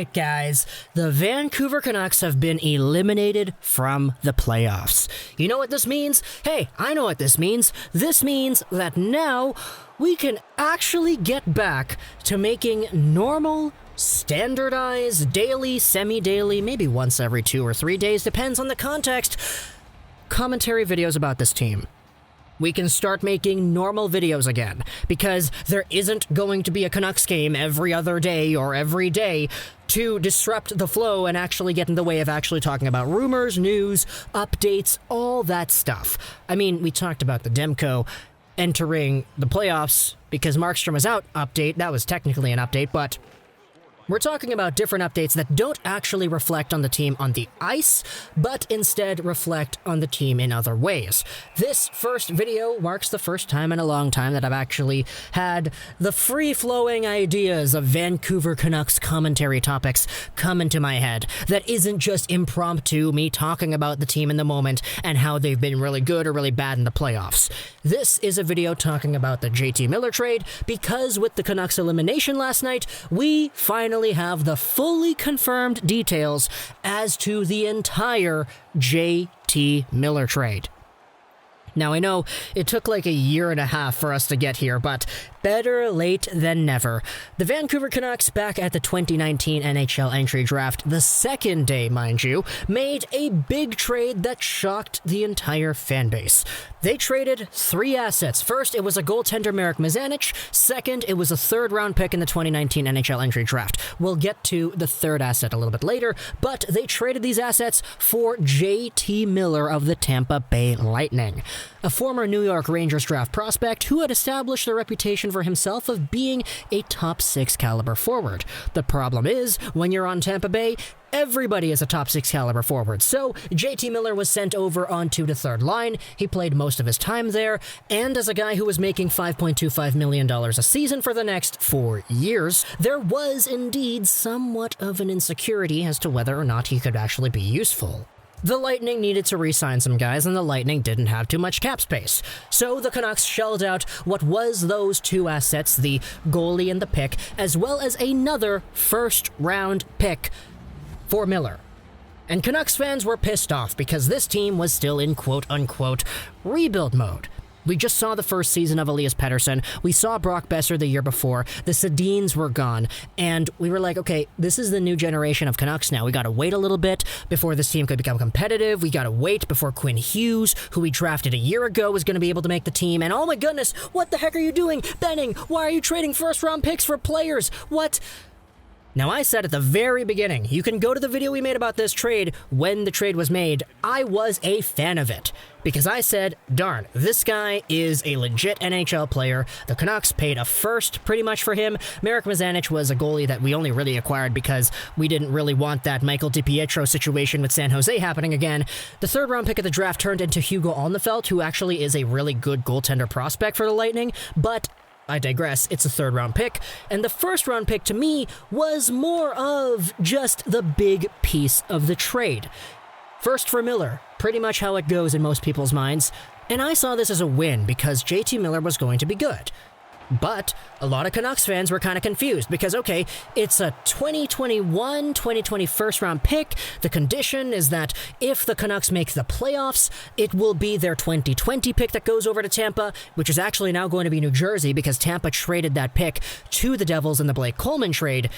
right, guys. The Vancouver Canucks have been eliminated from the playoffs. You know what this means? Hey, I know what this means. This means that now we can actually get back to making normal, standardized, daily, semi-daily, maybe once every 2 or 3 days, depends on the context, commentary videos about this team. We can start making normal videos again, because there isn't going to be a Canucks game every other day or every day to disrupt the flow and actually get in the way of actually talking about rumors, news, updates, all that stuff. I mean, we talked about the Demko entering the playoffs because Markstrom was out update. That was technically an update, but we're talking about different updates that don't actually reflect on the team on the ice, but instead reflect on the team in other ways. This first video marks the first time in a long time that I've actually had the free-flowing ideas of Vancouver Canucks commentary topics come into my head that isn't just impromptu me talking about the team in the moment and how they've been really good or really bad in the playoffs. This is a video talking about the JT Miller trade because with the Canucks elimination last night, we finally have the fully confirmed details as to the entire JT Miller trade. Now, I know it took like a year and a half for us to get here, but better late than never. The Vancouver Canucks, back at the 2019 NHL Entry Draft, the second day, mind you, made a big trade that shocked the entire fanbase. They traded 3 assets. First, it was a goaltender, Marek Mazanec. Second, it was a third-round pick in the 2019 NHL Entry Draft. We'll get to the third asset a little bit later, but they traded these assets for JT Miller of the Tampa Bay Lightning, a former New York Rangers draft prospect who had established a reputation for himself of being a top 6 caliber forward. The problem is, when you're on Tampa Bay, everybody is a top 6 caliber forward, so JT Miller was sent over onto the third line. He played most of his time there, and as a guy who was making $5.25 million a season for the next 4 years, there was indeed somewhat of an insecurity as to whether or not he could actually be useful. The Lightning needed to re-sign some guys, and the Lightning didn't have too much cap space. So the Canucks shelled out what was those 2 assets, the goalie and the pick, as well as another first-round pick for Miller. And Canucks fans were pissed off because this team was still in quote-unquote rebuild mode. We just saw the first season of Elias Pettersson, we saw Brock Besser the year before, the Sedins were gone, and we were like, okay, this is the new generation of Canucks now. We gotta wait a little bit before this team could become competitive. We gotta wait before Quinn Hughes, who we drafted a year ago, was gonna be able to make the team, and oh my goodness, what the heck are you doing? Benning, why are you trading first-round picks for players? What? Now, I said at the very beginning, you can go to the video we made about this trade when the trade was made. I was a fan of it because I said, darn, this guy is a legit NHL player. The Canucks paid a first pretty much for him. Marek Mazanec was a goalie that we only really acquired because we didn't really want that Michael DiPietro situation with San Jose happening again. The third-round pick of the draft turned into Hugo Alnefelt, who actually is a really good goaltender prospect for the Lightning, but I digress, it's a third-round pick, and the first-round pick to me was more of just the big piece of the trade. First for Miller, pretty much how it goes in most people's minds, and I saw this as a win because JT Miller was going to be good. But a lot of Canucks fans were kind of confused because, okay, it's a 2021-2020 first-round pick. The condition is that if the Canucks make the playoffs, it will be their 2020 pick that goes over to Tampa, which is actually now going to be New Jersey because Tampa traded that pick to the Devils in the Blake Coleman trade.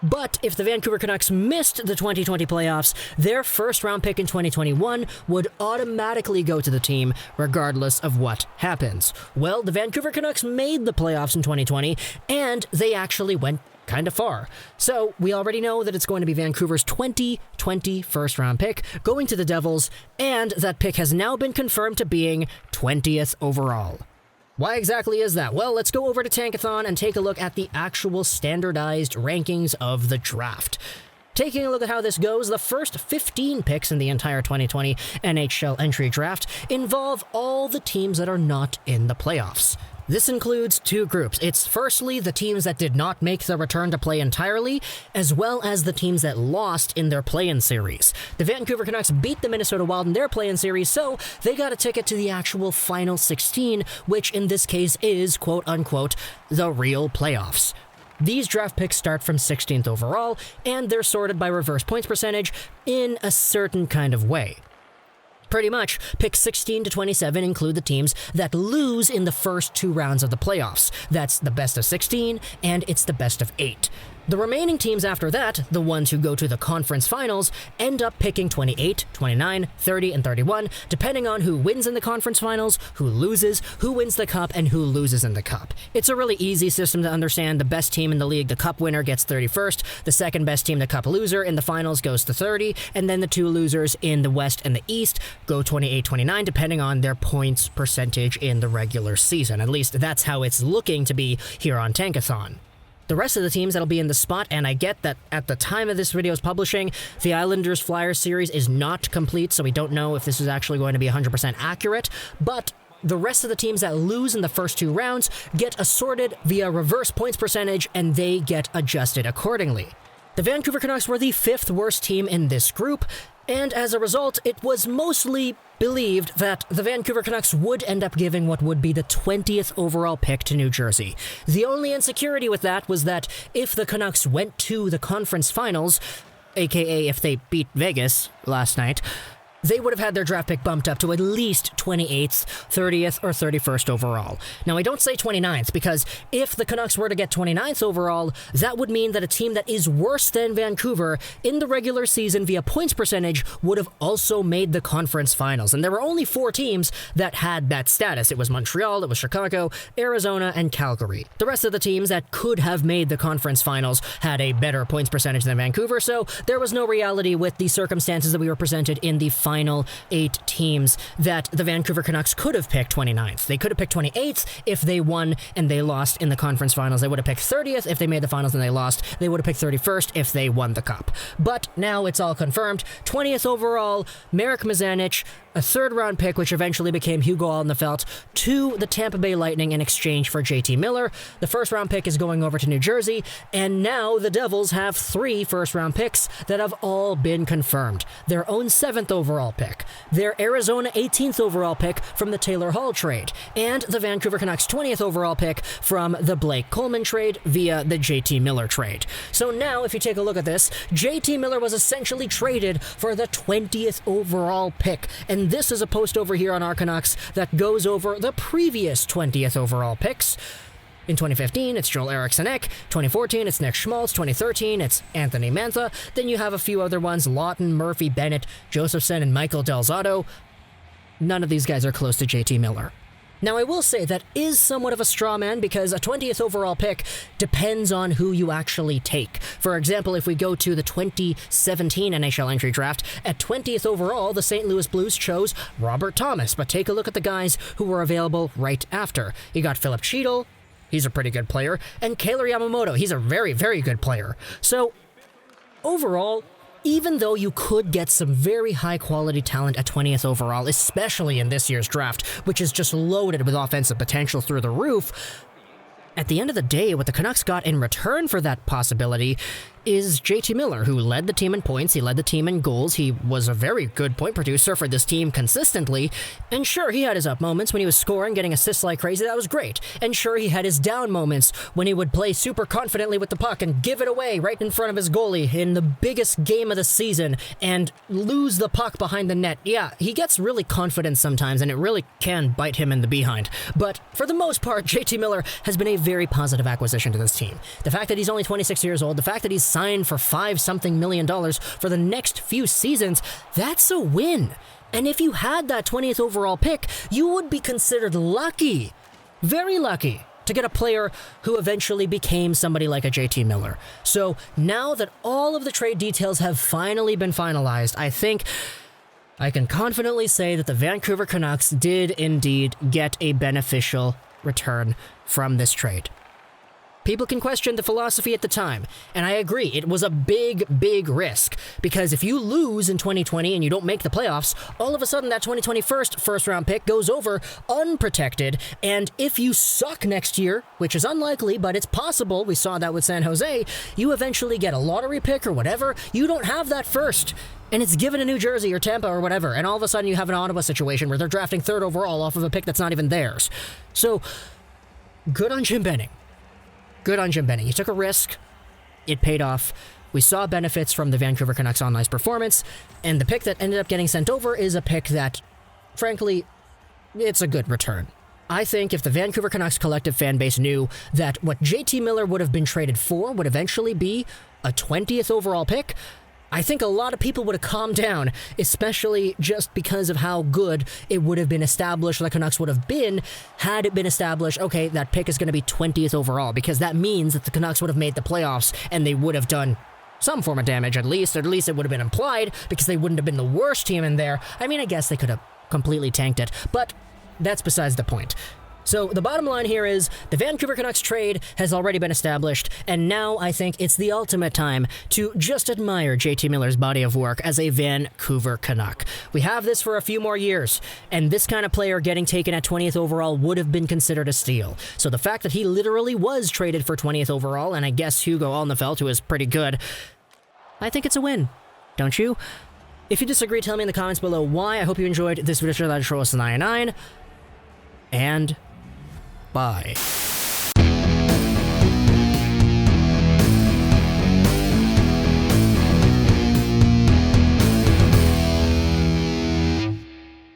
But if the Vancouver Canucks missed the 2020 playoffs, their first-round pick in 2021 would automatically go to the team, regardless of what happens. Well, the Vancouver Canucks made the playoffs in 2020, and they actually went kind of far. So we already know that it's going to be Vancouver's 2020 first-round pick going to the Devils, and that pick has now been confirmed to being 20th overall. Why exactly is that? Well, let's go over to Tankathon and take a look at the actual standardized rankings of the draft. Taking a look at how this goes, the first 15 picks in the entire 2020 NHL Entry Draft involve all the teams that are not in the playoffs. This includes 2 groups. It's firstly the teams that did not make the return to play entirely, as well as the teams that lost in their play-in series. The Vancouver Canucks beat the Minnesota Wild in their play-in series, so they got a ticket to the actual Final 16, which in this case is, quote-unquote, the real playoffs. These draft picks start from 16th overall, and they're sorted by reverse points percentage in a certain kind of way. Pretty much, picks 16 to 27 include the teams that lose in the first 2 rounds of the playoffs. That's the best of 16, and it's the best of 8. The remaining teams after that, the ones who go to the conference finals, end up picking 28, 29, 30, and 31, depending on who wins in the conference finals, who loses, who wins the cup, and who loses in the cup. It's a really easy system to understand. The best team in the league, the cup winner, gets 31st. The second best team, the cup loser, in the finals goes to 30, and then the 2 losers in the West and the East go 28, 29, depending on their points percentage in the regular season. At least that's how it's looking to be here on Tankathon. The rest of the teams that'll be in the spot, and I get that at the time of this video's publishing, the Islanders-Flyers series is not complete, so we don't know if this is actually going to be 100% accurate, but the rest of the teams that lose in the first 2 rounds get assorted via reverse points percentage, and they get adjusted accordingly. The Vancouver Canucks were the 5th worst team in this group, and as a result, it was mostly believed that the Vancouver Canucks would end up giving what would be the 20th overall pick to New Jersey. The only insecurity with that was that if the Canucks went to the conference finals, aka if they beat Vegas last night, they would have had their draft pick bumped up to at least 28th, 30th, or 31st overall. Now, I don't say 29th because if the Canucks were to get 29th overall, that would mean that a team that is worse than Vancouver in the regular season via points percentage would have also made the conference finals. And there were only 4 teams that had that status. It was Montreal, it was Chicago, Arizona, and Calgary. The rest of the teams that could have made the conference finals had a better points percentage than Vancouver, so there was no reality with the circumstances that we were presented in the final 8 teams that the Vancouver Canucks could have picked 29th. They could have picked 28th if they won and they lost in the conference finals. They would have picked 30th if they made the finals and they lost. They would have picked 31st if they won the cup. But now it's all confirmed. 20th overall, Marek Mazanec, a 3rd-round pick, which eventually became Hugo Alnefelt, to the Tampa Bay Lightning in exchange for JT Miller. The 1st-round pick is going over to New Jersey, and now the Devils have 3 first-round picks that have all been confirmed. Their own 7th overall pick, their Arizona 18th overall pick from the Taylor Hall trade, and the Vancouver Canucks 20th overall pick from the Blake Coleman trade via the JT Miller trade. So now, if you take a look at this, JT Miller was essentially traded for the 20th overall pick, and this is a post over here on our Canucks that goes over the previous 20th overall picks. In 2015, it's Joel Eriksson-Ek. 2014, it's Nick Schmaltz. 2013, it's Anthony Mantha. Then you have a few other ones, Lawton, Murphy, Bennett, Josephson, and Michael Del Zotto. None of these guys are close to JT Miller. Now, I will say that is somewhat of a straw man because a 20th overall pick depends on who you actually take. For example, if we go to the 2017 NHL Entry Draft, at 20th overall, the St. Louis Blues chose Robert Thomas. But take a look at the guys who were available right after. You got Philip Cheadle. He's a pretty good player. And Kailer Yamamoto. He's a very, very good player. So, overall, even though you could get some very high-quality talent at 20th overall, especially in this year's draft, which is just loaded with offensive potential through the roof, at the end of the day, what the Canucks got in return for that possibility is JT Miller, who led the team in points, he led the team in goals, he was a very good point producer for this team consistently, and sure, he had his up moments when he was scoring, getting assists like crazy, that was great, and sure, he had his down moments when he would play super confidently with the puck and give it away right in front of his goalie in the biggest game of the season and lose the puck behind the net. Yeah, he gets really confident sometimes, and it really can bite him in the behind, but for the most part, JT Miller has been a very positive acquisition to this team. The fact that he's only 26 years old, the fact that he's signed for $5-something million for the next few seasons, that's a win. And if you had that 20th overall pick, you would be considered lucky, very lucky, to get a player who eventually became somebody like a JT Miller. So now that all of the trade details have finally been finalized, I think I can confidently say that the Vancouver Canucks did indeed get a beneficial return from this trade. People can question the philosophy at the time, and I agree, it was a big, big risk, because if you lose in 2020 and you don't make the playoffs, all of a sudden that 2021 first-round pick goes over unprotected, and if you suck next year, which is unlikely, but it's possible, we saw that with San Jose, you eventually get a lottery pick or whatever, you don't have that first. And it's given to New Jersey or Tampa or whatever, and all of a sudden you have an Ottawa situation where they're drafting 3rd overall off of a pick that's not even theirs. So, good on Jim Benning. Good on Jim Benning. He took a risk. It paid off. We saw benefits from the Vancouver Canucks on ice performance, and the pick that ended up getting sent over is a pick that, frankly, it's a good return. I think if the Vancouver Canucks collective fan base knew that what JT Miller would have been traded for would eventually be a 20th overall pick, I think a lot of people would have calmed down, especially just because of how good it would have been established the Canucks would have been had it been established, okay, that pick is going to be 20th overall, because that means that the Canucks would have made the playoffs and they would have done some form of damage at least it would have been implied, because they wouldn't have been the worst team in there. I mean, I guess they could have completely tanked it, but that's besides the point. So the bottom line here is the Vancouver Canucks trade has already been established, and now I think it's the ultimate time to just admire JT Miller's body of work as a Vancouver Canuck. We have this for a few more years, and this kind of player getting taken at 20th overall would have been considered a steal. So the fact that he literally was traded for 20th overall, and I guess Hugo Alnefelt, who is pretty good, I think it's a win. Don't you? If you disagree, tell me in the comments below why. I hope you enjoyed this video. Show us 99, and bye.